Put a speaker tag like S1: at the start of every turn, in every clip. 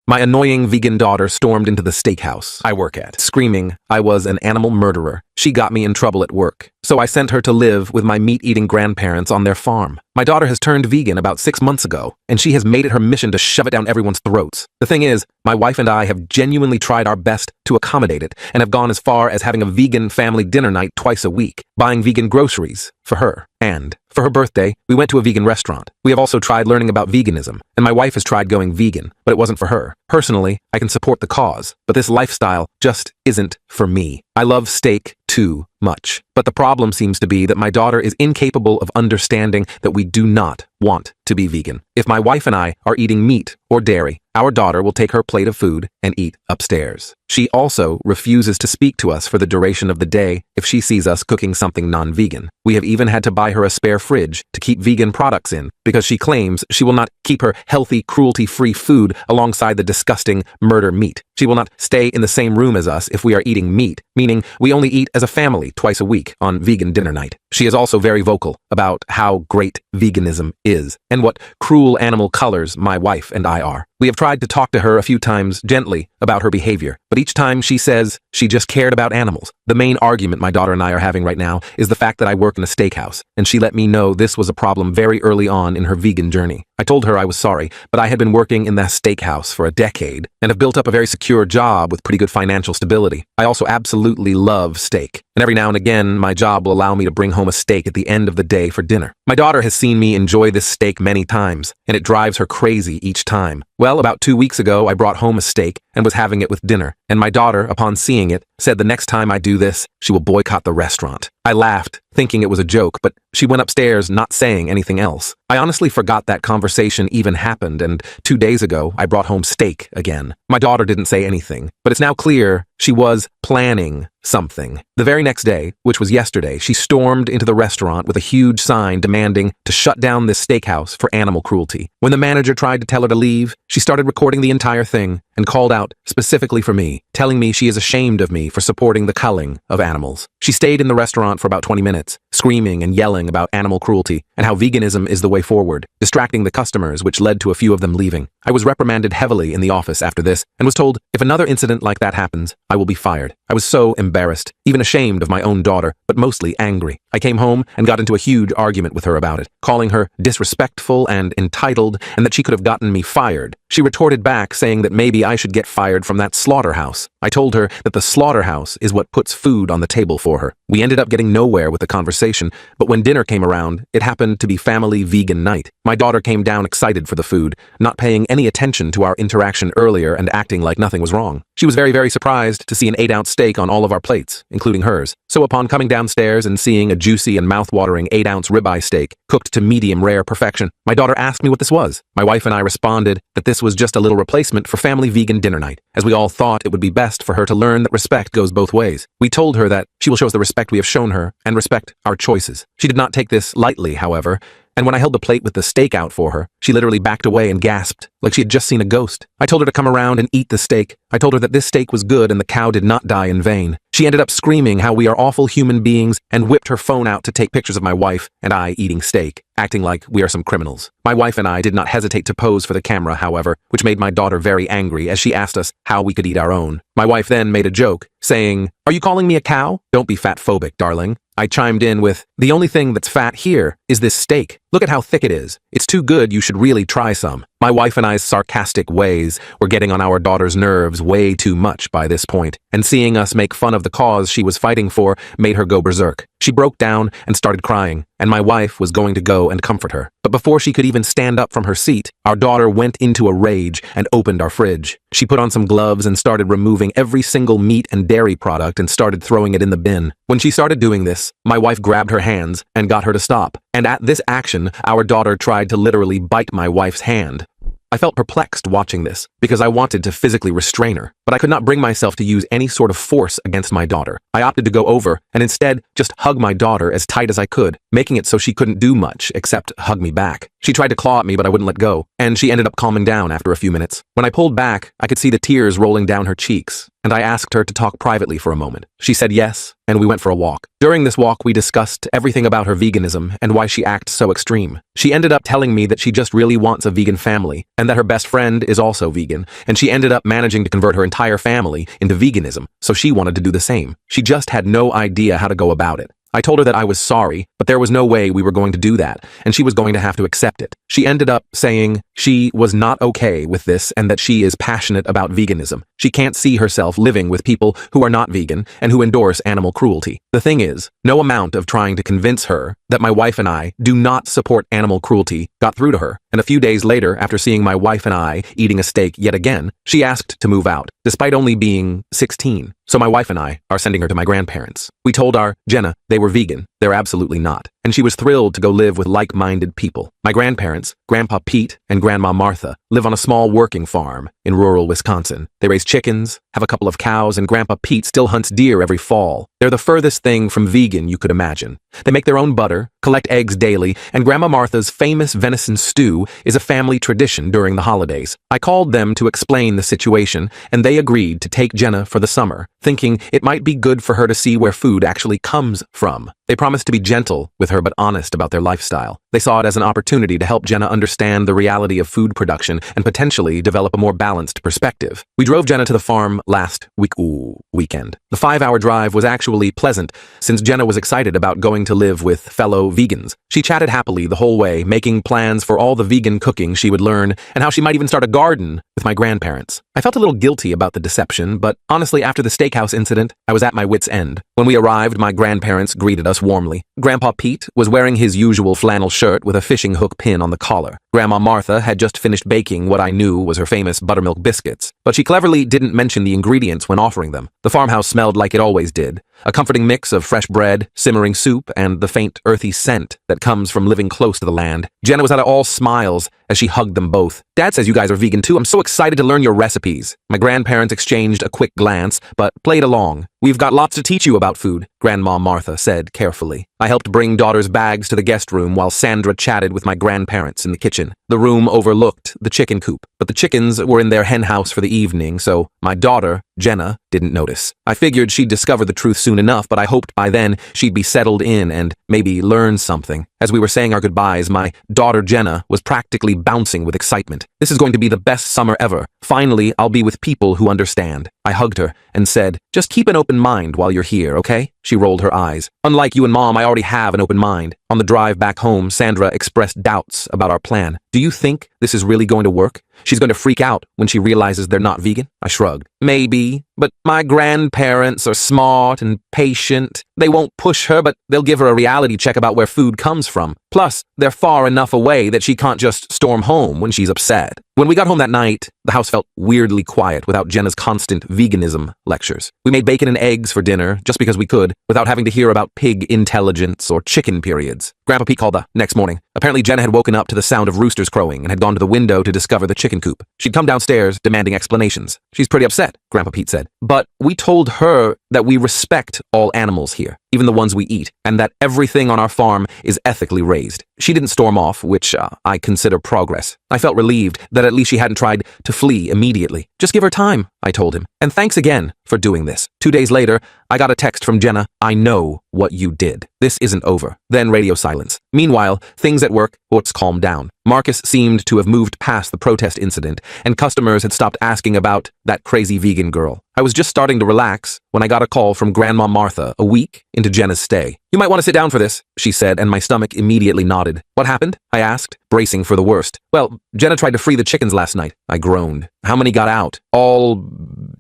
S1: My annoying vegan daughter stormed into the steakhouse I work at, screaming I was an animal murderer. She got me in trouble at work, so I sent her to live with my meat-eating grandparents on their farm. My daughter has turned vegan about 6 months ago, and she has made it her mission to shove it down everyone's throats. The thing is, my wife and I have genuinely tried our best to accommodate it and have gone as far as having a vegan family dinner night twice a week, buying vegan groceries for her. And for her birthday, we went to a vegan restaurant. We have also tried learning about veganism, and my wife has tried going vegan, but it wasn't for her. Personally, I can support the cause, but this lifestyle just isn't for me. I love steak too much. But the problem seems to be that my daughter is incapable of understanding that we do not want to be vegan. If my wife and I are eating meat or dairy, our daughter will take her plate of food and eat upstairs. She also refuses to speak to us for the duration of the day if she sees us cooking something non-vegan. We have even had to buy her a spare fridge to keep vegan products in because she claims she will not keep her healthy, cruelty-free food alongside the disgusting murder meat. She will not stay in the same room as us if we are eating meat, meaning we only eat as a family twice a week on vegan dinner night. She is also very vocal about how great veganism is and what cruel animal colors my wife and I are. We have tried to talk to her a few times gently about her behavior, but each time she says she just cared about animals. The main argument my daughter and I are having right now is the fact that I work in a steakhouse, and she let me know this was a problem very early on in her vegan journey. I told her I was sorry, but I had been working in that steakhouse for a decade and have built up a very secure job with pretty good financial stability. I also absolutely love steak, and every now and again my job will allow me to bring home a steak at the end of the day for dinner. My daughter has seen me enjoy this steak many times, and it drives her crazy each time. Well, about 2 weeks ago, I brought home a steak and was having it with dinner, and my daughter, upon seeing it, said the next time I do this, she will boycott the restaurant. I laughed, thinking it was a joke, but she went upstairs not saying anything else. I honestly forgot that conversation even happened, and 2 days ago, I brought home steak again. My daughter didn't say anything, but it's now clear she was planning something. The very next day, which was yesterday, she stormed into the restaurant with a huge sign demanding to shut down this steakhouse for animal cruelty. When the manager tried to tell her to leave, she started recording the entire thing and called out specifically for me, telling me she is ashamed of me for supporting the culling of animals. She stayed in the restaurant for about 20 minutes, screaming and yelling about animal cruelty and how veganism is the way forward, distracting the customers, which led to a few of them leaving. I was reprimanded heavily in the office after this and was told if another incident like that happens, I will be fired. I was so embarrassed, even ashamed of my own daughter, but mostly angry. I came home and got into a huge argument with her about it, calling her disrespectful and entitled and that she could have gotten me fired. She retorted back saying that maybe I should get fired from that slaughterhouse. I told her that the slaughterhouse is what puts food on the table for her. We ended up getting nowhere with the conversation, but when dinner came around, it happened to be family vegan night. My daughter came down excited for the food, not paying any attention to our interaction earlier and acting like nothing was wrong. She was very, very surprised to see an 8-ounce steak on all of our plates, including hers. So upon coming downstairs and seeing a juicy and mouth-watering 8-ounce ribeye steak cooked to medium rare perfection, my daughter asked me what this was. My wife and I responded that this was just a little replacement for family vegan dinner night, as we all thought it would be best for her to learn that respect goes both ways. We told her that she will show us the respect we have shown her and respect our choices. She did not take this lightly, however, and when I held the plate with the steak out for her, she literally backed away and gasped, like she had just seen a ghost. I told her to come around and eat the steak. I told her that this steak was good and the cow did not die in vain. She ended up screaming how we are awful human beings and whipped her phone out to take pictures of my wife and I eating steak, acting like we are some criminals. My wife and I did not hesitate to pose for the camera, however, which made my daughter very angry as she asked us how we could eat our own. My wife then made a joke, saying, "Are you calling me a cow? Don't be fat-phobic, darling." I chimed in with, "The only thing that's fat here is this steak. Look at how thick it is. It's too good, you should really try some." My wife and I's sarcastic ways were getting on our daughter's nerves way too much by this point, and seeing us make fun of the cause she was fighting for made her go berserk. She broke down and started crying, and my wife was going to go and comfort her. But before she could even stand up from her seat, our daughter went into a rage and opened our fridge. She put on some gloves and started removing every single meat and dairy product and started throwing it in the bin. When she started doing this, my wife grabbed her hands and got her to stop. And at this action, our daughter tried to literally bite my wife's hand. I felt perplexed watching this because I wanted to physically restrain her, but I could not bring myself to use any sort of force against my daughter. I opted to go over and instead just hug my daughter as tight as I could, making it so she couldn't do much except hug me back. She tried to claw at me, but I wouldn't let go, and she ended up calming down after a few minutes. When I pulled back, I could see the tears rolling down her cheeks. and I asked her to talk privately for a moment. She said yes, and we went for a walk. During this walk, we discussed everything about her veganism and why she acts so extreme. She ended up telling me that she just really wants a vegan family, and that her best friend is also vegan, and she ended up managing to convert her entire family into veganism, so she wanted to do the same. She just had no idea how to go about it. I told her that I was sorry, but there was no way we were going to do that, and she was going to have to accept it. She ended up saying she was not okay with this and that she is passionate about veganism. She can't see herself living with people who are not vegan and who endorse animal cruelty. The thing is, no amount of trying to convince her that my wife and I do not support animal cruelty got through to her, and a few days later, after seeing my wife and I eating a steak yet again, she asked to move out, despite only being 16. So my wife and I are sending her to my grandparents. We told our Jenna they were vegan. They're absolutely not. And she was thrilled to go live with like-minded people. My grandparents, Grandpa Pete and Grandma Martha, live on a small working farm in rural Wisconsin. They raise chickens, have a couple of cows, and Grandpa Pete still hunts deer every fall. They're the furthest thing from vegan you could imagine. They make their own butter, collect eggs daily, and Grandma Martha's famous venison stew is a family tradition during the holidays. I called them to explain the situation, and they agreed to take Jenna for the summer, thinking it might be good for her to see where food actually comes from. They promised to be gentle with her but honest about their lifestyle. They saw it as an opportunity to help Jenna understand the reality of food production and potentially develop a more balanced perspective. We drove Jenna to the farm last weekend. The 5-hour drive was actually pleasant since Jenna was excited about going to live with fellow vegans. She chatted happily the whole way, making plans for all the vegan cooking she would learn and how she might even start a garden with my grandparents. I felt a little guilty about the deception, but honestly, after the steakhouse incident, I was at my wit's end. When we arrived, my grandparents greeted us warmly. Grandpa Pete was wearing his usual flannel shirt with a fishing hook pin on the collar. Grandma Martha had just finished baking what I knew was her famous buttermilk biscuits, but she cleverly didn't mention the ingredients when offering them. The farmhouse smelled like it always did, a comforting mix of fresh bread, simmering soup, and the faint, earthy scent that comes from living close to the land. Jenna was at all smiles as she hugged them both. Dad says you guys are vegan too. I'm so excited to learn your recipes. My grandparents exchanged a quick glance, but played along. We've got lots to teach you about food, Grandma Martha said carefully. I helped bring daughter's bags to the guest room while Sandra chatted with my grandparents in the kitchen. The room overlooked the chicken coop, but the chickens were in their hen house for the evening, so my daughter, Jenna, didn't notice. I figured she'd discover the truth soon enough, but I hoped by then she'd be settled in and maybe learn something. As we were saying our goodbyes, my daughter Jenna was practically bouncing with excitement. This is going to be the best summer ever. Finally, I'll be with people who understand. I hugged her and said, just keep an open mind while you're here, okay? She rolled her eyes. Unlike you and Mom, I already have an open mind. On the drive back home, Sandra expressed doubts about our plan. Do you think this is really going to work? She's going to freak out when she realizes they're not vegan? I shrugged. Maybe, but my grandparents are smart and patient. They won't push her, but they'll give her a reality check about where food comes from. Plus, they're far enough away that she can't just storm home when she's upset. When we got home that night, the house felt weirdly quiet without Jenna's constant veganism lectures. We made bacon and eggs for dinner just because we could, without having to hear about pig intelligence or chicken periods. Grandpa Pete called the next morning. Apparently, Jenna had woken up to the sound of roosters crowing and had gone to the window to discover the chicken coop. She'd come downstairs demanding explanations. She's pretty upset, Grandpa Pete said. But we told her that we respect all animals here, even the ones we eat, and that everything on our farm is ethically raised. She didn't storm off, which I consider progress. I felt relieved that at least she hadn't tried to flee immediately. Just give her time, I told him. And thanks again for doing this. 2 days later, I got a text from Jenna. I know what you did. This isn't over. Then radio silence. Meanwhile, things at work calmed down. Marcus seemed to have moved past the protest incident, and customers had stopped asking about that crazy vegan girl. I was just starting to relax when I got a call from Grandma Martha a week into Jenna's stay. You might want to sit down for this, she said, and my stomach immediately nodded. What happened? I asked, bracing for the worst. Well, Jenna tried to free the chickens last night. I groaned. How many got out? All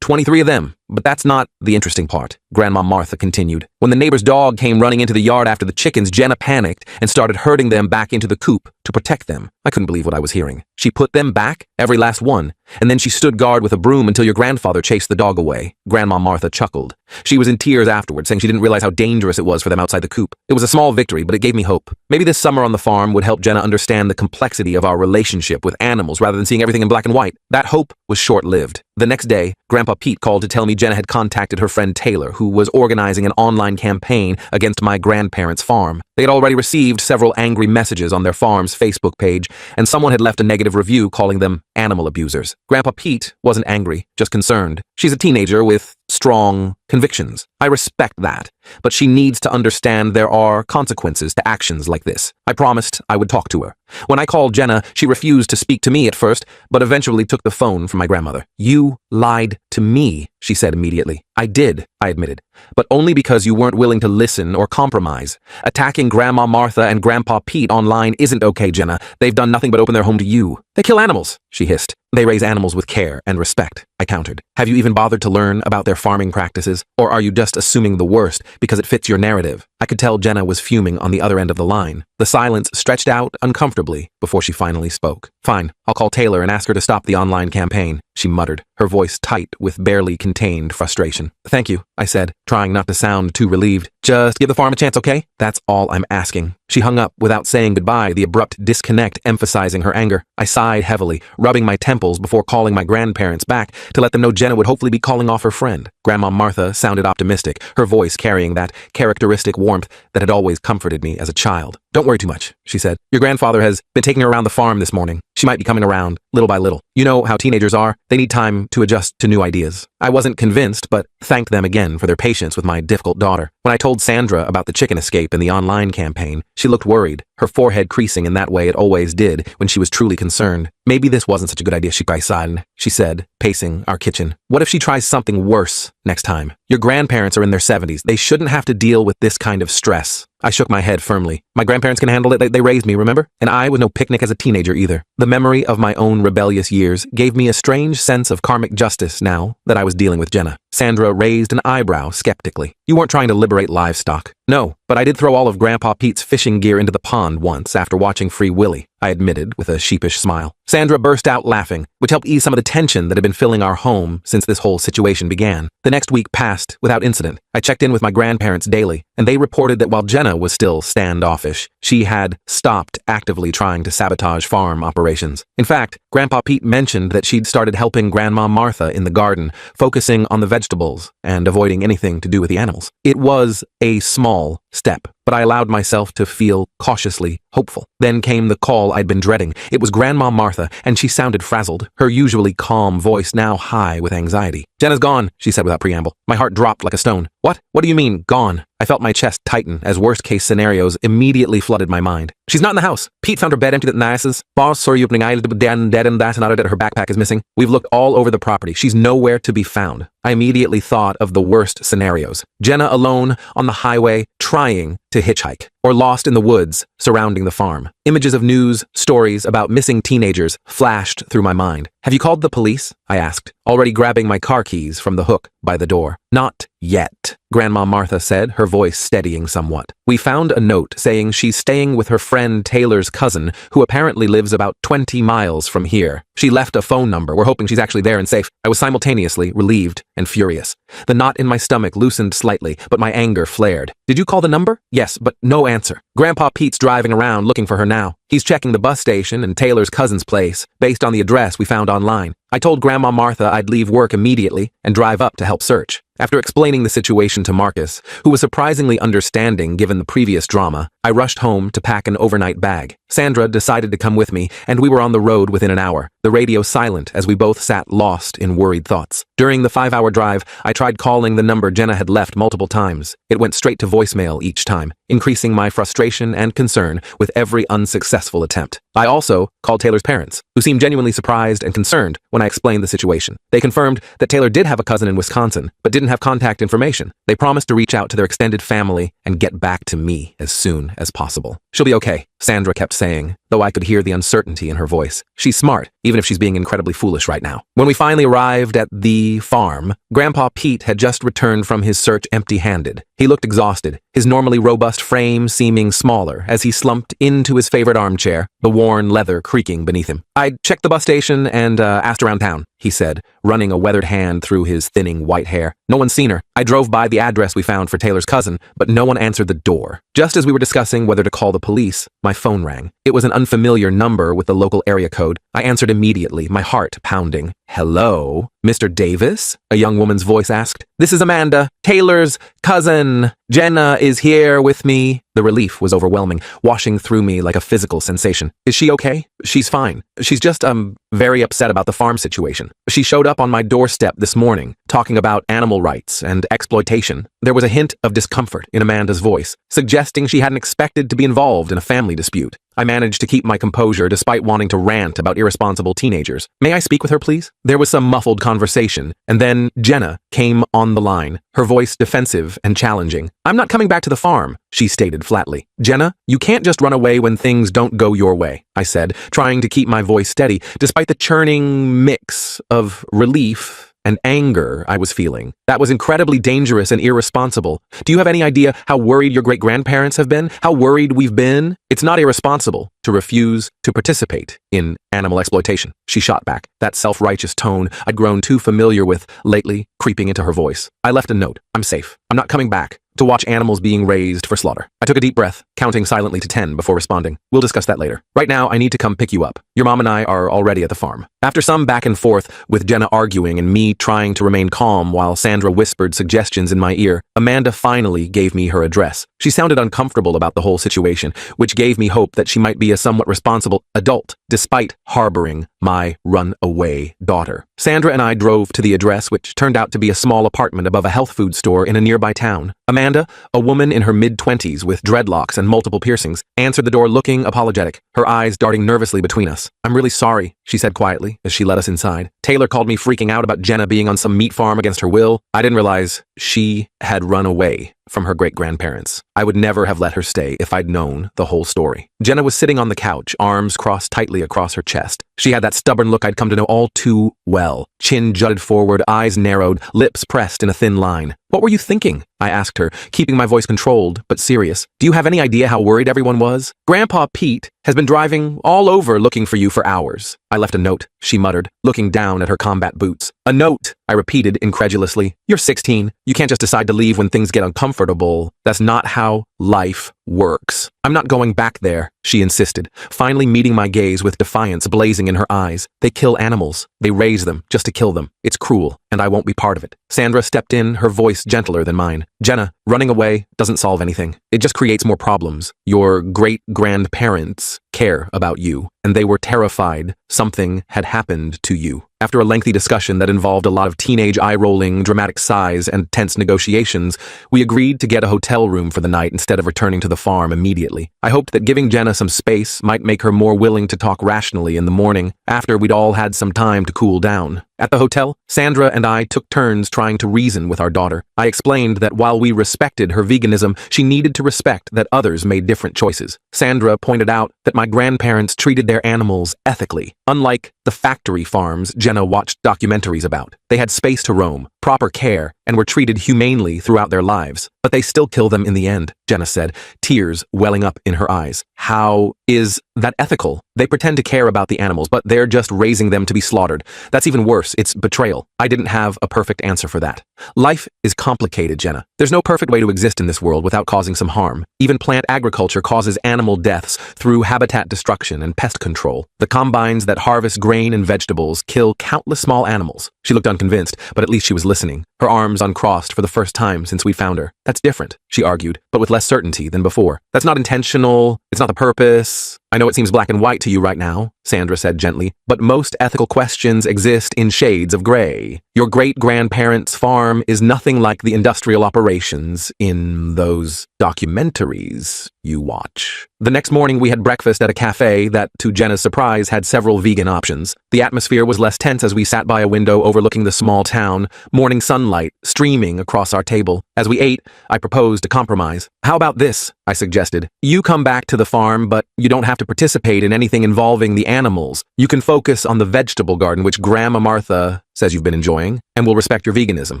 S1: 23 of them. But that's not the interesting part, Grandma Martha continued. When the neighbor's dog came running into the yard after the chickens, Jenna panicked and started herding them back into the coop to protect them. I couldn't believe what I was hearing. She put them back, every last one, and then she stood guard with a broom until your grandfather chased the dog away. Grandma Martha chuckled. She was in tears afterward, saying she didn't realize how dangerous it was for them outside the coop. It was a small victory, but it gave me hope. Maybe this summer on the farm would help Jenna understand the complexity of our relationship with animals rather than seeing everything in black and white. That hope was short-lived. The next day, Grandpa Pete called to tell me Jenna had contacted her friend Taylor, who was organizing an online campaign against my grandparents' farm. They had already received several angry messages on their farm's Facebook page, and someone had left a negative review calling them animal abusers. Grandpa Pete wasn't angry, just concerned. She's a teenager with strong convictions. I respect that, but she needs to understand there are consequences to actions like this. I promised I would talk to her. When I called Jenna, she refused to speak to me at first, but eventually took the phone from my grandmother. "You lied to me," she said immediately. "I did," I admitted, "but only because you weren't willing to listen or compromise. Attacking Grandma Martha and Grandpa Pete online isn't okay, Jenna. They've done nothing but open their home to you. They kill animals," she hissed. "They raise animals with care and respect," I countered. "Have you even bothered to learn about their farming practices? Or are you just assuming the worst because it fits your narrative?" I could tell Jenna was fuming on the other end of the line. The silence stretched out uncomfortably before she finally spoke. "Fine, I'll call Taylor and ask her to stop the online campaign," she muttered, her voice tight with barely contained frustration. "Thank you," I said, trying not to sound too relieved. "Just give the farm a chance, okay? That's all I'm asking." She hung up without saying goodbye, the abrupt disconnect emphasizing her anger. I sighed heavily, rubbing my temples before calling my grandparents back to let them know Jenna would hopefully be calling off her friend. Grandma Martha sounded optimistic, her voice carrying that characteristic warmth that had always comforted me as a child. "Don't worry too much," she said. "Your grandfather has been taking her around the farm this morning. She might be coming around, little by little. You know how teenagers are. They need time to adjust to new ideas." I wasn't convinced, but thanked them again for their patience with my difficult daughter. When I told Sandra about the chicken escape in the online campaign, she looked worried, her forehead creasing in that way it always did when she was truly concerned. "Maybe this wasn't such a good idea, she said, pacing our kitchen. "What if she tries something worse next time? Your grandparents are in their 70s. They shouldn't have to deal with this kind of stress." I shook my head firmly. "My grandparents can handle it. They raised me, remember? And I was no picnic as a teenager either." The memory of my own rebellious years gave me a strange sense of karmic justice now that I was dealing with Jenna. Sandra raised an eyebrow skeptically. "You weren't trying to liberate livestock." "No, but I did throw all of Grandpa Pete's fishing gear into the pond once after watching Free Willy," I admitted with a sheepish smile. Sandra burst out laughing, which helped ease some of the tension that had been filling our home since this whole situation began. The next week passed without incident. I checked in with my grandparents daily, and they reported that while Jenna was still standoffish, she had stopped actively trying to sabotage farm operations. In fact, Grandpa Pete mentioned that she'd started helping Grandma Martha in the garden, focusing on the vegetables and avoiding anything to do with the animals. It was a small step, but I allowed myself to feel cautiously hopeful. Then came the call I'd been dreading. It was Grandma Martha, and she sounded frazzled, her usually calm voice now high with anxiety. "Jenna's gone," she said without preamble. My heart dropped like a stone. "What? What do you mean, gone?" I felt my chest tighten as worst-case scenarios immediately flooded my mind. "She's not in the house. Pete found her bed empty at Nice's. Boss saw you opening eyes dead and that's another that her backpack is missing. We've looked all over the property. She's nowhere to be found." I immediately thought of the worst scenarios. Jenna alone on the highway trying to hitchhike, or lost in the woods surrounding the farm. Images of news stories about missing teenagers flashed through my mind. "Have you called the police?" I asked, already grabbing my car keys from the hook by the door. "Not yet," Grandma Martha said, her voice steadying somewhat. "We found a note saying she's staying with her friend Taylor's cousin, who apparently lives about 20 miles from here. She left a phone number. We're hoping she's actually there and safe." I was simultaneously relieved and furious. The knot in my stomach loosened slightly, but my anger flared. "Did you call the number?" "Yes, but no answer. Grandpa Pete's driving around looking for her now. He's checking the bus station and Taylor's cousin's place, based on the address we found online. I told Grandma Martha I'd leave work immediately and drive up to help search." After explaining the situation to Marcus, who was surprisingly understanding given the previous drama, I rushed home to pack an overnight bag. Sandra decided to come with me, and we were on the road within an hour, the radio silent as we both sat lost in worried thoughts. During the 5-hour drive, I tried calling the number Jenna had left multiple times. It went straight to voicemail each time, increasing my frustration and concern with every unsuccessful attempt. I also called Taylor's parents, who seemed genuinely surprised and concerned when I explained the situation. They confirmed that Taylor did have a cousin in Wisconsin, but didn't have contact information. They promised to reach out to their extended family and get back to me as soon as possible. "She'll be okay," Sandra kept saying, though I could hear the uncertainty in her voice. "She's smart, even if she's being incredibly foolish right now." When we finally arrived at the farm, Grandpa Pete had just returned from his search empty-handed. He looked exhausted, his normally robust frame seeming smaller as he slumped into his favorite armchair, the worn leather creaking beneath him. "I'd checked the bus station and asked around town," he said, running a weathered hand through his thinning white hair. "No one's seen her. I drove by the address we found for Taylor's cousin, but no one answered the door." Just as we were discussing whether to call the police, my phone rang. It was an unfamiliar number with the local area code. I answered immediately, my heart pounding. "Hello?" Mr. Davis? A young woman's voice asked. This is Amanda, Taylor's cousin. Jenna is here with me. The relief was overwhelming, washing through me like a physical sensation. Is she okay? She's fine. She's just, very upset about the farm situation. She showed up on my doorstep this morning, talking about animal rights and exploitation. There was a hint of discomfort in Amanda's voice, suggesting she hadn't expected to be involved in a family dispute. I managed to keep my composure despite wanting to rant about irresponsible teenagers. May I speak with her, please? There was some muffled conversation, and then Jenna came on the line, her voice defensive and challenging. I'm not coming back to the farm, she stated flatly. Jenna, you can't just run away when things don't go your way, I said, trying to keep my voice steady, despite the churning mix of relief and anger I was feeling. That was incredibly dangerous and irresponsible. Do you have any idea how worried your great-grandparents have been? How worried we've been? It's not irresponsible to refuse to participate in animal exploitation, she shot back, that self-righteous tone I'd grown too familiar with lately creeping into her voice. I left a note. I'm safe. I'm not coming back to watch animals being raised for slaughter. I took a deep breath, counting silently to 10 before responding. We'll discuss that later. Right now, I need to come pick you up. Your mom and I are already at the farm. After some back and forth, with Jenna arguing and me trying to remain calm while Sandra whispered suggestions in my ear, Amanda finally gave me her address. She sounded uncomfortable about the whole situation, which gave me hope that she might be a somewhat responsible adult, despite harboring my runaway daughter. Sandra and I drove to the address, which turned out to be a small apartment above a health food store in a nearby town. Amanda, a woman in her mid-20s with dreadlocks and multiple piercings, answered the door looking apologetic, her eyes darting nervously between us. I'm really sorry, she said quietly as she led us inside. Taylor called me freaking out about Jenna being on some meat farm against her will. I didn't realize she had run away from her great-grandparents. I would never have let her stay if I'd known the whole story. Jenna was sitting on the couch, arms crossed tightly across her chest. She had that stubborn look I'd come to know all too well. Chin jutted forward, eyes narrowed, lips pressed in a thin line. What were you thinking? I asked her, keeping my voice controlled but serious. Do you have any idea how worried everyone was? Grandpa Pete has been driving all over looking for you for hours. I left a note, she muttered, looking down at her combat boots. A note, I repeated incredulously. You're 16. You can't just decide to leave when things get uncomfortable. That's not how life works. I'm not going back there, she insisted, finally meeting my gaze with defiance blazing in her eyes. They kill animals. They raise them just to kill them. It's cruel, and I won't be part of it. Sandra stepped in, her voice gentler than mine. Jenna, running away doesn't solve anything. It just creates more problems. Your great-grandparents care about you, and they were terrified something had happened to you. After a lengthy discussion that involved a lot of teenage eye-rolling, dramatic sighs, and tense negotiations, we agreed to get a hotel room for the night instead of returning to the farm immediately. I hoped that giving Jenna some space might make her more willing to talk rationally in the morning, after we'd all had some time to cool down. At the hotel, Sandra and I took turns trying to reason with our daughter. I explained that while we respected her veganism, she needed to respect that others made different choices. Sandra pointed out that my grandparents treated their animals ethically, unlike the factory farms Jenna watched documentaries about. They had space to roam, proper care, and were treated humanely throughout their lives. But they still kill them in the end, Jenna said, tears welling up in her eyes. How is that ethical? They pretend to care about the animals, but they're just raising them to be slaughtered. That's even worse. It's betrayal. I didn't have a perfect answer for that. Life is complicated, Jenna. There's no perfect way to exist in this world without causing some harm. Even plant agriculture causes animal deaths through habitat destruction and pest control. The combines that harvest grain and vegetables kill countless small animals. She looked unconvinced, but at least she was listening, her arms uncrossed for the first time since we found her. That's different, she argued, but with less certainty than before. That's not intentional. It's not the purpose. I know it seems black and white to you right now, Sandra said gently, but most ethical questions exist in shades of gray. Your great-grandparents' farm is nothing like the industrial operations in those documentaries you watch. The next morning we had breakfast at a cafe that, to Jenna's surprise, had several vegan options. The atmosphere was less tense as we sat by a window overlooking the small town, morning sunlight streaming across our table. As we ate, I proposed a compromise. How about this? I suggested. You come back to the farm, but you don't have to participate in anything involving the animals. You can focus on the vegetable garden, which Grandma Martha says you've been enjoying, and will respect your veganism.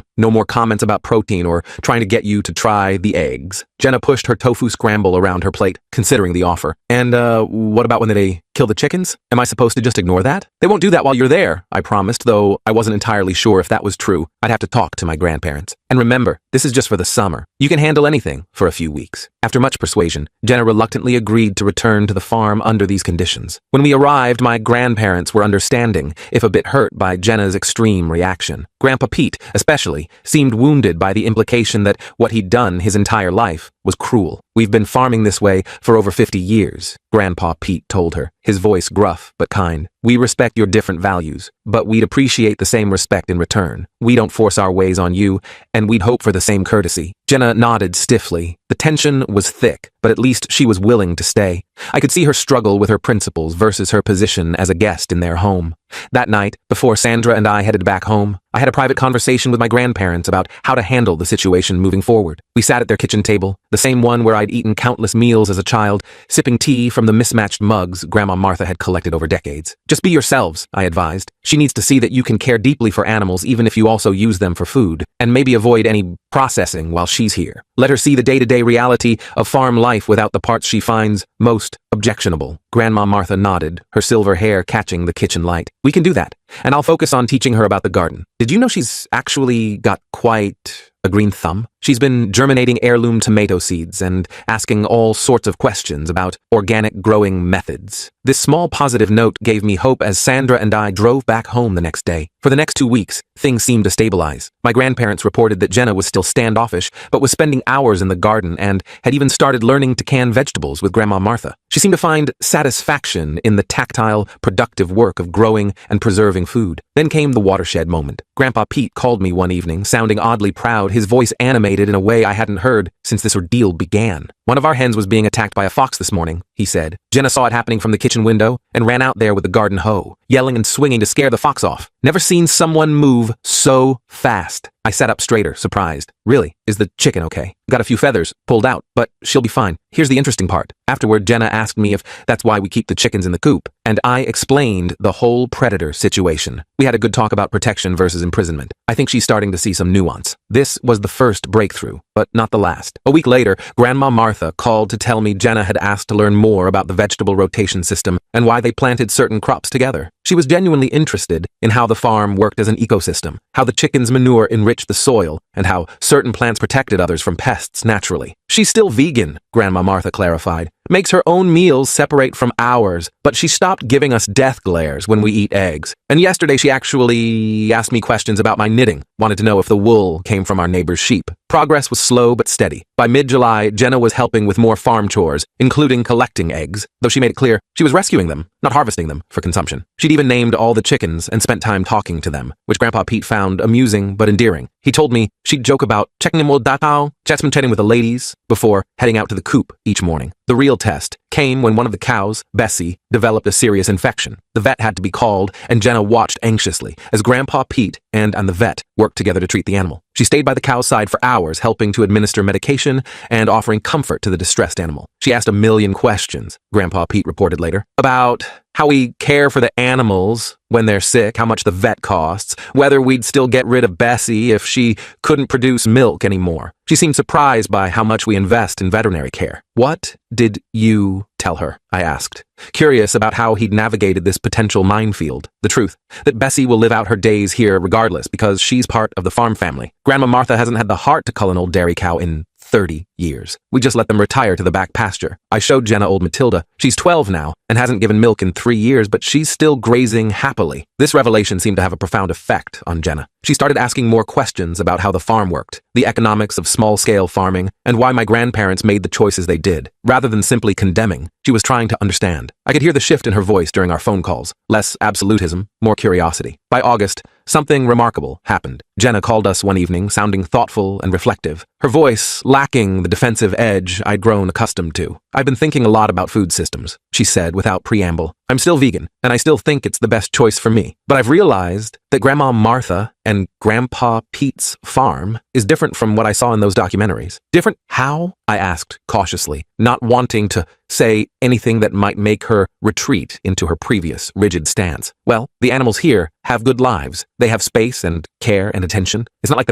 S1: No more comments about protein or trying to get you to try the eggs. Jenna pushed her tofu scramble around her plate, considering the offer. And, what about when they kill the chickens? Am I supposed to just ignore that? They won't do that while you're there, I promised, though I wasn't entirely sure if that was true. I'd have to talk to my grandparents. And remember, this is just for the summer. You can handle anything for a few weeks. After much persuasion, Jenna reluctantly agreed to return to the farm under these conditions. When we arrived, my grandparents were understanding, if a bit hurt by Jenna's extreme reaction. Grandpa Pete, especially, seemed wounded by the implication that what he'd done his entire life was cruel. We've been farming this way for over 50 years, Grandpa Pete told her, his voice gruff but kind. We respect your different values, but we'd appreciate the same respect in return. We don't force our ways on you, and we'd hope for the same courtesy. Jenna nodded stiffly. The tension was thick, but at least she was willing to stay. I could see her struggle with her principles versus her position as a guest in their home. That night, before Sandra and I headed back home, I had a private conversation with my grandparents about how to handle the situation moving forward. We sat at their kitchen table, the same one where I'd eaten countless meals as a child, sipping tea from the mismatched mugs Grandma Martha had collected over decades. Just be yourselves, I advised. She needs to see that you can care deeply for animals even if you also use them for food, and maybe avoid any processing while she's here. Let her see the day-to-day reality of farm life without the parts she finds most objectionable. Grandma Martha nodded, her silver hair catching the kitchen light. We can do that, and I'll focus on teaching her about the garden. Did you know she's actually got quite a green thumb? She's been germinating heirloom tomato seeds and asking all sorts of questions about organic growing methods. This small positive note gave me hope as Sandra and I drove back home the next day. For the next 2 weeks, things seemed to stabilize. My grandparents reported that Jenna was still standoffish, but was spending hours in the garden and had even started learning to can vegetables with Grandma Martha. She seemed to find satisfaction in the tactile, productive work of growing and preserving food. Then came the watershed moment. Grandpa Pete called me one evening, sounding oddly proud, his voice animated in a way I hadn't heard since this ordeal began. One of our hens was being attacked by a fox this morning, he said. Jenna saw it happening from the kitchen window and ran out there with the garden hoe, yelling and swinging to scare the fox off. Never seen someone move so fast. I sat up straighter, surprised. Really? Is the chicken okay? Got a few feathers pulled out, but she'll be fine. Here's the interesting part. Afterward, Jenna asked me if that's why we keep the chickens in the coop, and I explained the whole predator situation. We had a good talk about protection versus imprisonment. I think she's starting to see some nuance. This was the first breakthrough, but not the last. A week later, Grandma Martha called to tell me Jenna had asked to learn more about the vegetable rotation system and why they planted certain crops together. She was genuinely interested in how the farm worked as an ecosystem, how the chickens' manure enriched the soil, and how certain plants protected others from pests naturally. She's still vegan, Grandma Martha clarified. Makes her own meals separate from ours, but she stopped giving us death glares when we eat eggs. And yesterday she actually asked me questions about my knitting, wanted to know if the wool came from our neighbor's sheep. Progress was slow but steady. By mid-July, Jenna was helping with more farm chores, including collecting eggs, though she made it clear she was rescuing them, not harvesting them for consumption. She'd even named all the chickens and spent time talking to them, which Grandpa Pete found amusing but endearing. He told me she'd joke about checking them all datao, chatting with the ladies, before heading out to the coop each morning. The real test came when one of the cows, Bessie, developed a serious infection. The vet had to be called, and Jenna watched anxiously as Grandpa Pete and the vet worked together to treat the animal. She stayed by the cow's side for hours, helping to administer medication and offering comfort to the distressed animal. She asked a million questions, Grandpa Pete reported later, about how we care for the animals when they're sick, how much the vet costs, whether we'd still get rid of Bessie if she couldn't produce milk anymore. She seemed surprised by how much we invest in veterinary care. What did you tell her? I asked, curious about how he'd navigated this potential minefield. The truth, that Bessie will live out her days here regardless because she's part of the farm family. Grandma Martha hasn't had the heart to cull an old dairy cow in 30 years. We just let them retire to the back pasture. I showed Jenna old Matilda. She's 12 now and hasn't given milk in 3 years, but she's still grazing happily. This revelation seemed to have a profound effect on Jenna. She started asking more questions about how the farm worked, the economics of small-scale farming, and why my grandparents made the choices they did. Rather than simply condemning, she was trying to understand. I could hear the shift in her voice during our phone calls. Less absolutism, more curiosity. By August, something remarkable happened. Jenna called us one evening, sounding thoughtful and reflective, her voice lacking the defensive edge I'd grown accustomed to. I've been thinking a lot about food systems, she said without preamble. I'm still vegan, and I still think it's the best choice for me. But I've realized that Grandma Martha and Grandpa Pete's farm is different from what I saw in those documentaries. Different how? I asked cautiously, not wanting to say anything that might make her retreat into her previous rigid stance. Well, the animals here have good lives. They have space and care and attention. It's not like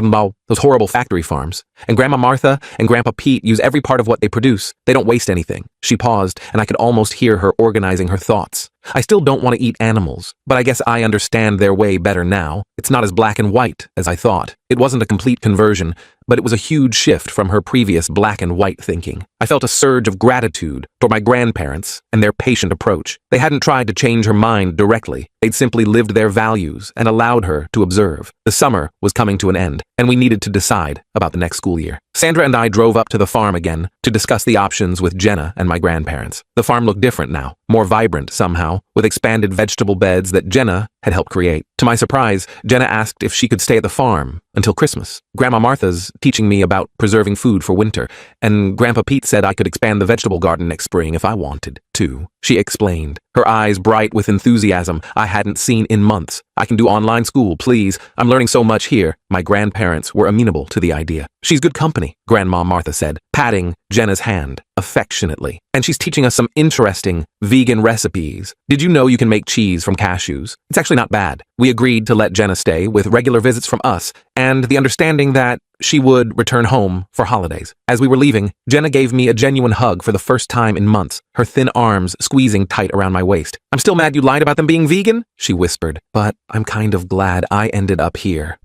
S1: those horrible factory farms. And Grandma Martha and Grandpa Pete use every part of what they produce. They don't waste anything. She paused, and I could almost hear her organizing her thoughts. I still don't want to eat animals, but I guess I understand their way better now. It's not as black and white as I thought. It wasn't a complete conversion, but it was a huge shift from her previous black and white thinking. I felt a surge of gratitude toward my grandparents and their patient approach. They hadn't tried to change her mind directly. They'd simply lived their values and allowed her to observe. The summer was coming to an end, and we needed to decide about the next school year. Sandra and I drove up to the farm again to discuss the options with Jenna and my grandparents. The farm looked different now, more vibrant somehow, with expanded vegetable beds that Jenna had helped create. To my surprise, Jenna asked if she could stay at the farm until Christmas. Grandma Martha's teaching me about preserving food for winter, and Grandpa Pete said I could expand the vegetable garden next spring if I wanted to, she explained, her eyes bright with enthusiasm I hadn't seen in months. I can do online school, please. I'm learning so much here. My grandparents were amenable to the idea. She's good company, Grandma Martha said, patting Jenna's hand affectionately. And she's teaching us some interesting vegan recipes. Did you know you can make cheese from cashews? It's actually not bad. We agreed to let Jenna stay with regular visits from us and the understanding that she would return home for holidays. As we were leaving, Jenna gave me a genuine hug for the first time in months, her thin arms squeezing tight around my waist. I'm still mad you lied about them being vegan, she whispered, but I'm kind of glad I ended up here.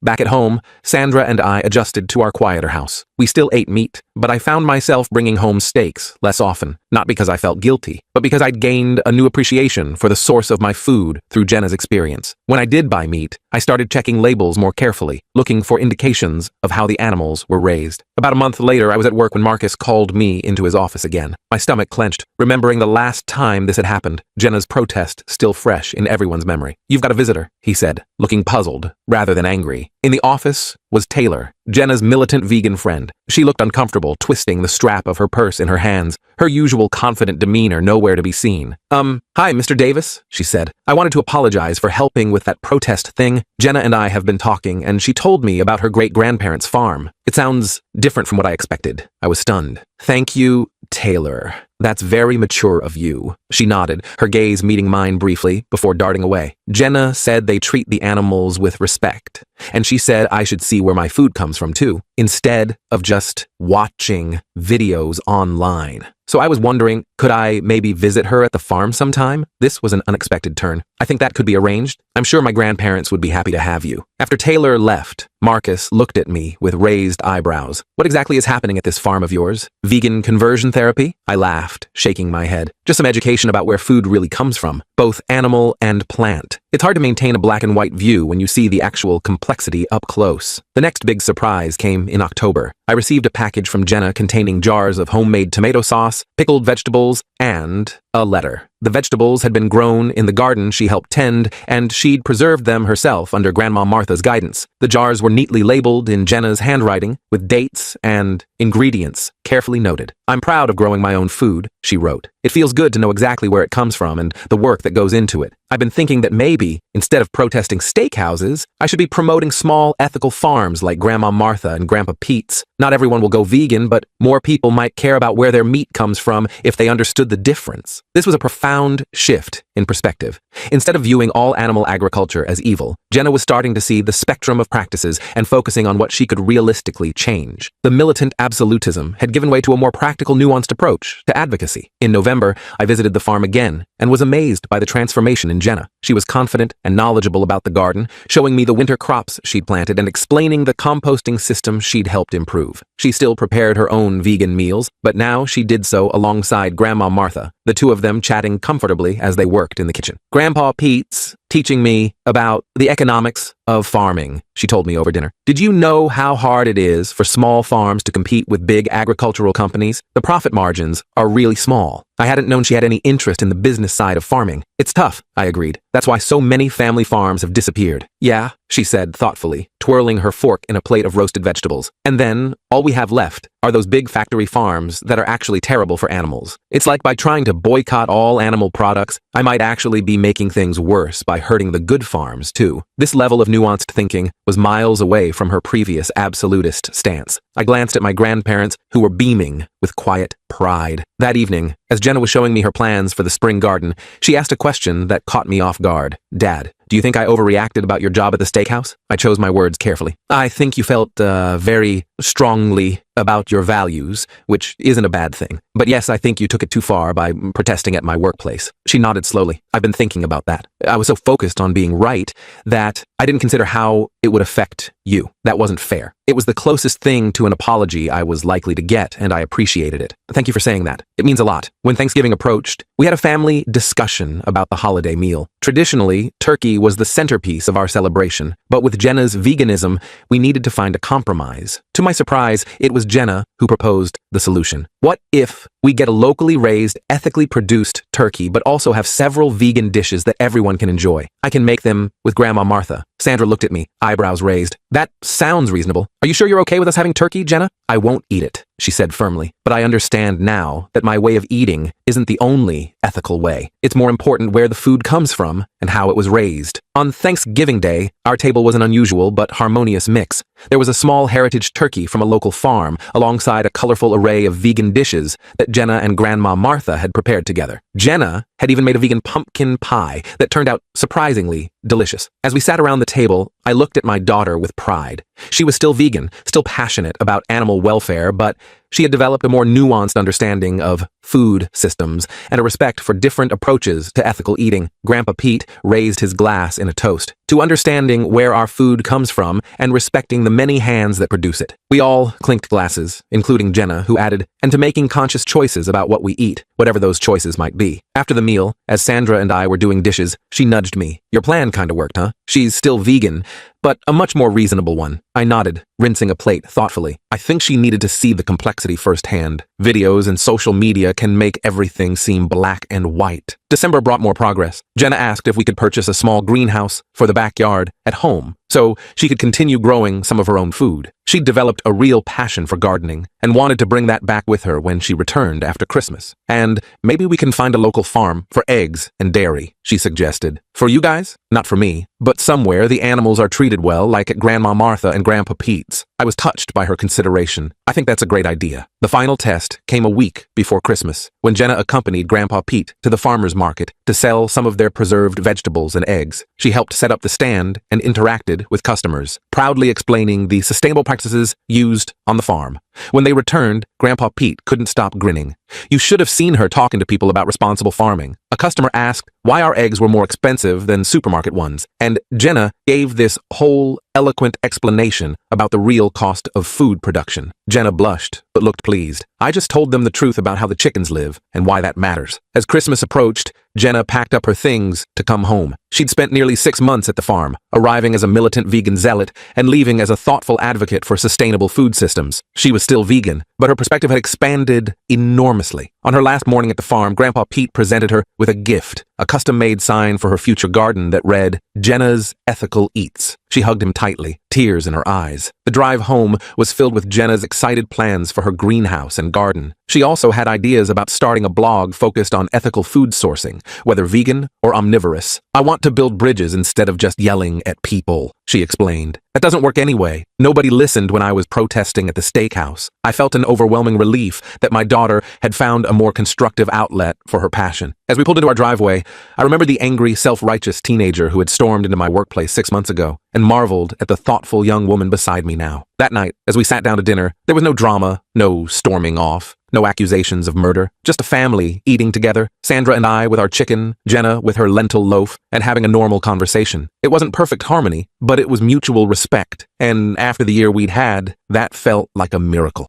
S1: Back at home, Sandra and I adjusted to our quieter house. We still ate meat, but I found myself bringing home steaks less often, not because I felt guilty, but because I'd gained a new appreciation for the source of my food through Jenna's experience. When I did buy meat, I started checking labels more carefully, looking for indications of how the animals were raised. About a month later, I was at work when Marcus called me into his office again. My stomach clenched, remembering the last time this had happened, Jenna's protest still fresh in everyone's memory. "You've got a visitor," he said, looking puzzled rather than angry. In the office was Taylor, Jenna's militant vegan friend. She looked uncomfortable, twisting the strap of her purse in her hands, her usual confident demeanor nowhere to be seen. Hi, Mr. Davis," she said. "I wanted to apologize for helping with that protest thing. Jenna and I have been talking, and she told me about her great-grandparents' farm. It sounds different from what I expected." I was stunned. "Thank you, Taylor. That's very mature of you." She nodded, her gaze meeting mine briefly before darting away. "Jenna said they treat the animals with respect, and she said I should see where my food comes from too, instead of just watching videos online. So I was wondering, could I maybe visit her at the farm sometime? This was an unexpected turn. I think that could be arranged. I'm sure my grandparents would be happy to have you." After Taylor left, Marcus looked at me with raised eyebrows. "What exactly is happening at this farm of yours? Vegan conversion therapy?" I laughed, shaking my head. "Just some education about where food really comes from, both animal and plant. It's hard to maintain a black and white view when you see the actual complexity up close." The next big surprise came in October. I received a package from Jenna containing jars of homemade tomato sauce, pickled vegetables, and a letter. The vegetables had been grown in the garden she helped tend, and she'd preserved them herself under Grandma Martha's guidance. The jars were neatly labeled in Jenna's handwriting, with dates and ingredients carefully noted. "I'm proud of growing my own food," she wrote. "It feels good to know exactly where it comes from and the work that goes into it. I've been thinking that maybe, instead of protesting steakhouses, I should be promoting small ethical farms like Grandma Martha and Grandpa Pete's. Not everyone will go vegan, but more people might care about where their meat comes from if they understood the difference." This was a profound shift in perspective. Instead of viewing all animal agriculture as evil, Jenna was starting to see the spectrum of practices and focusing on what she could realistically change. The militant absolutism had given way to a more practical, nuanced approach to advocacy. In November, I visited the farm again and was amazed by the transformation in Jenna. She was confident and knowledgeable about the garden, showing me the winter crops she'd planted and explaining the composting system she'd helped improve. She still prepared her own vegan meals, but now she did so alongside Grandma Martha, the two of them chatting comfortably as they worked in the kitchen. "Grandpa Pete's teaching me about the economics of farming," she told me over dinner. "Did you know how hard it is for small farms to compete with big agricultural companies? The profit margins are really small." I hadn't known she had any interest in the business side of farming. "It's tough," I agreed. "That's why so many family farms have disappeared." "Yeah," she said thoughtfully, twirling her fork in a plate of roasted vegetables. "And then, all we have left are those big factory farms that are actually terrible for animals. It's like by trying to boycott all animal products, I might actually be making things worse by hurting the good farms, too." This level of nuanced thinking was miles away from her previous absolutist stance. I glanced at my grandparents, who were beaming with quiet pride. That evening, as Jenna was showing me her plans for the spring garden, she asked a question that caught me off guard. "Dad, do you think I overreacted about your job at the steakhouse?" I chose my words carefully. "I think you felt very strongly about your values, which isn't a bad thing. But yes, I think you took it too far by protesting at my workplace. She nodded slowly. I've been thinking about that. I was so focused on being right that I didn't consider how it would affect you. That wasn't fair. It was the closest thing to an apology I was likely to get, and I appreciated it. Thank you for saying that. It means a lot. When Thanksgiving approached, we had a family discussion about the holiday meal. Traditionally, turkey was the centerpiece of our celebration, but with Jenna's veganism, we needed to find a compromise. To my surprise, it was Jenna who proposed the solution. What if we get a locally raised, ethically produced turkey, but also have several vegan dishes that everyone can enjoy? I can make them with Grandma Martha. Sandra looked at me, eyebrows raised. That sounds reasonable. Are you sure you're okay with us having turkey, Jenna? I won't eat it, she said firmly. But I understand now that my way of eating isn't the only ethical way. It's more important where the food comes from and how it was raised. On Thanksgiving Day, our table was an unusual but harmonious mix. There was a small heritage turkey from a local farm, alongside a colorful array of vegan dishes that Jenna and Grandma Martha had prepared together. Jenna had even made a vegan pumpkin pie that turned out surprisingly delicious. As we sat around the table, I looked at my daughter with pride. She was still vegan, still passionate about animal welfare, but she had developed a more nuanced understanding of food systems and a respect for different approaches to ethical eating. Grandpa Pete raised his glass in a toast to understanding where our food comes from and respecting the many hands that produce it. We all clinked glasses, including Jenna, who added, and to making conscious choices about what we eat, whatever those choices might be. After the meal, as Sandra and I were doing dishes, she nudged me. Your plan kinda worked, huh? She's still vegan, but a much more reasonable one. I nodded, rinsing a plate thoughtfully. I think she needed to see the complexity firsthand. Videos and social media can make everything seem black and white. December brought more progress. Jenna asked if we could purchase a small greenhouse for the backyard at home so she could continue growing some of her own food. She'd developed a real passion for gardening and wanted to bring that back with her when she returned after Christmas. And maybe we can find a local farm for eggs and dairy, she suggested. For you guys? Not for me. But somewhere the animals are treated well, like at Grandma Martha and Grandpa Pete's. I was touched by her consideration. I think that's a great idea. The final test came a week before Christmas, when Jenna accompanied Grandpa Pete to the farmer's market to sell some of their preserved vegetables and eggs. She helped set up the stand and interacted with customers, proudly explaining the sustainable practices used on the farm. When they returned, Grandpa Pete couldn't stop grinning. You should have seen her talking to people about responsible farming. A customer asked why our eggs were more expensive than supermarket ones, and Jenna gave this whole eloquent explanation about the real cost of food production. Jenna blushed, but looked pleased. I just told them the truth about how the chickens live and why that matters. As Christmas approached, Jenna packed up her things to come home. She'd spent nearly 6 months at the farm, arriving as a militant vegan zealot and leaving as a thoughtful advocate for sustainable food systems. She was still vegan, but her perspective had expanded enormously. On her last morning at the farm, Grandpa Pete presented her with a gift, a custom-made sign for her future garden that read, Jenna's Ethical Eats. She hugged him tightly, tears in her eyes. The drive home was filled with Jenna's excited plans for her greenhouse and garden. She also had ideas about starting a blog focused on ethical food sourcing, whether vegan or omnivorous. I want to build bridges instead of just yelling at people, she explained. That doesn't work anyway. Nobody listened when I was protesting at the steakhouse. I felt an overwhelming relief that my daughter had found a more constructive outlet for her passion. As we pulled into our driveway, I remember the angry, self-righteous teenager who had stormed into my workplace 6 months ago and marveled at the thoughtful young woman beside me now. That night, as we sat down to dinner, there was no drama, no storming off, no accusations of murder, just a family eating together, Sandra and I with our chicken, Jenna with her lentil loaf, and having a normal conversation. It wasn't perfect harmony, but it was mutual respect, and after the year we'd had, that felt like a miracle.